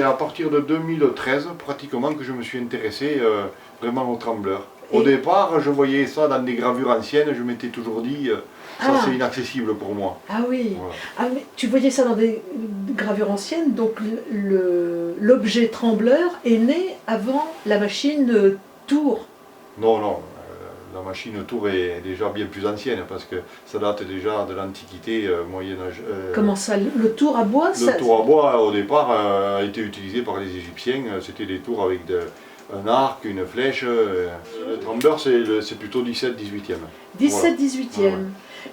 à partir de 2013 pratiquement que je me suis intéressé vraiment au trembleur. Au départ, je voyais ça dans des gravures anciennes, je m'étais toujours dit, ça c'est inaccessible pour moi. Ah oui, voilà. Ah, mais tu voyais ça dans des gravures anciennes, donc l'objet trembleur est né avant la machine tour. Non, non, la machine tour est déjà bien plus ancienne parce que ça date déjà de l'Antiquité moyen-âge. Comment ça, le tour à bois Le tour à bois au départ a été utilisé par les Égyptiens, c'était des tours avec un arc, une flèche. Le trembleur c'est plutôt 17-18e. 17-18e. Voilà.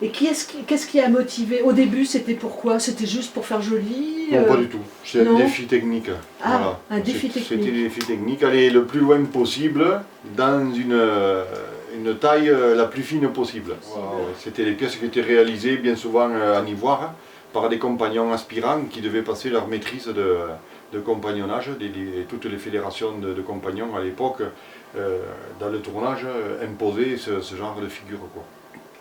Et qu'est-ce qui a motivé? Au début, c'était pourquoi? C'était juste pour faire joli? Non, pas du tout. C'est un défi technique. Ah, voilà. Un défi technique. C'était des défis techniques. Aller le plus loin possible dans une taille la plus fine possible. Voilà, ouais. C'était des pièces qui étaient réalisées bien souvent en ivoire par des compagnons aspirants qui devaient passer leur maîtrise de compagnonnage. Toutes les fédérations de compagnons à l'époque, dans le tournage, imposaient ce genre de figure, quoi.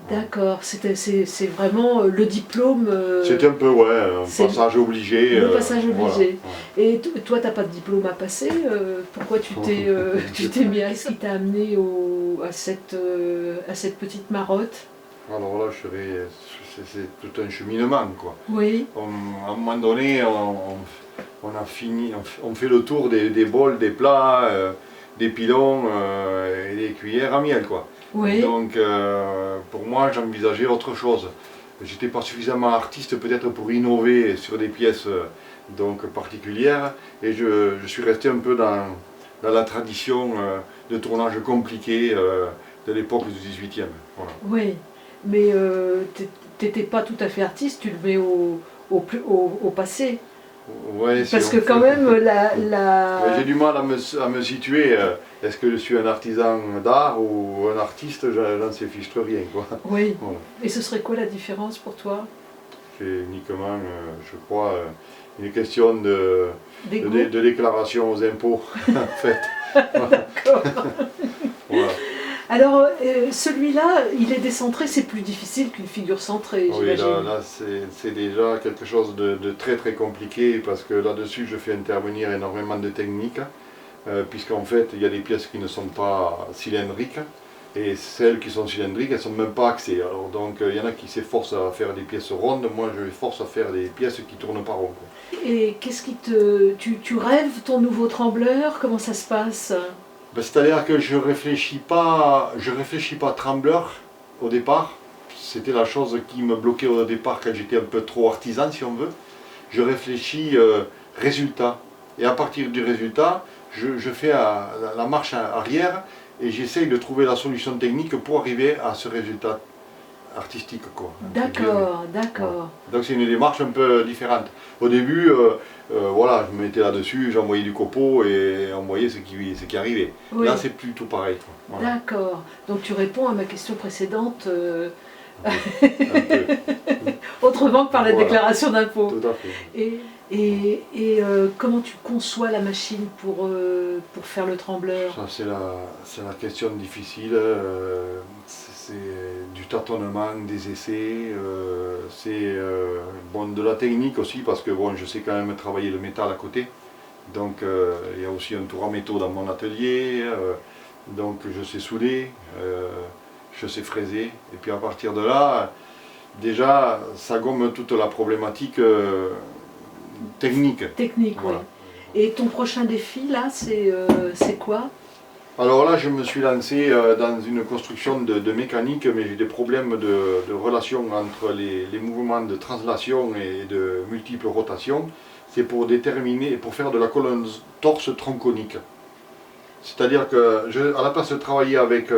D'accord, c'est vraiment le diplôme. C'était un peu, ouais, un passage obligé. Le passage obligé. Voilà. Et toi, tu n'as pas de diplôme à passer. Pourquoi tu t'es mis à ce qui t'a amené à cette petite marotte? Alors là, c'est tout un cheminement, quoi. Oui. À un moment donné, on fait le tour des bols, des plats, des pilons et des cuillères à miel, quoi. Oui. Donc pour moi j'envisageais autre chose. J'étais pas suffisamment artiste peut-être pour innover sur des pièces donc particulières et je suis resté un peu dans la tradition de tournage compliqué de l'époque du 18e. Voilà. Oui, mais t'étais pas tout à fait artiste, tu le mets au passé. Ouais, parce que quand même j'ai du mal à me situer. Est-ce que je suis un artisan d'art ou un artiste? J'en sais fiche rien, quoi. Oui. Voilà. Et ce serait quoi la différence pour toi? C'est uniquement, je crois, une question de déclaration aux impôts, en fait. D'accord. Voilà. Alors, celui-là, il est décentré, c'est plus difficile qu'une figure centrée, j'imagine. Oui, là c'est déjà quelque chose de très très compliqué parce que là-dessus je fais intervenir énormément de techniques puisqu'en fait il y a des pièces qui ne sont pas cylindriques et celles qui sont cylindriques elles ne sont même pas axées. Alors donc il y en a qui s'efforcent à faire des pièces rondes, moi je m'efforce à faire des pièces qui tournent pas rond, quoi. Et qu'est-ce qui tu rêves ton nouveau trembleur? Comment ça se passe? Ben, c'est-à-dire que je réfléchis pas trembleur au départ. C'était la chose qui me bloquait au départ quand j'étais un peu trop artisan, si on veut. Je réfléchis résultat. Et à partir du résultat, je fais la marche arrière et j'essaye de trouver la solution technique pour arriver à ce résultat artistique, quoi. D'accord, d'accord. Donc c'est une démarche un peu différente. Au début, voilà, je me mettais là-dessus, j'envoyais du copeau et on voyait ce qui arrivait. Oui. Là, c'est plutôt pareil, quoi. Voilà. D'accord. Donc tu réponds à ma question précédente Un peu. autrement que par la Voilà. déclaration d'impôt. Tout à fait. Et comment tu conçois la machine pour faire le trembleur? Ça, c'est la question difficile. C'est du tâtonnement, des essais. C'est bon, de la technique aussi, parce que bon, je sais quand même travailler le métal à côté. Donc il y a aussi un tour à métaux dans mon atelier. Donc je sais souder, je sais fraiser. Et puis à partir de là, déjà, ça gomme toute la problématique technique. Technique, Voilà. Oui. Et ton prochain défi, là, c'est quoi? Alors là, je me suis lancé dans une construction de mécanique, mais j'ai des problèmes de relation entre les mouvements de translation et de multiples rotations. C'est pour faire de la colonne torse tronconique. C'est-à-dire que, à la place de travailler avec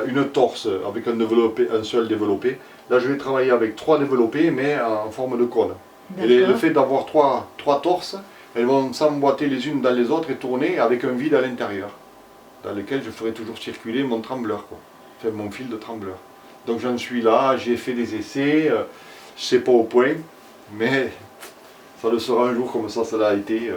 une torse, avec un seul développé, là je vais travailler avec 3 développés, mais en forme de cône. Et le fait d'avoir trois torses, elles vont s'emboîter les unes dans les autres et tourner avec un vide à l'intérieur, dans lequel je ferai toujours circuler mon trembleur, quoi. Enfin, mon fil de trembleur. Donc j'en suis là, j'ai fait des essais, je ne sais pas au point, mais ça le sera un jour comme ça l'a été.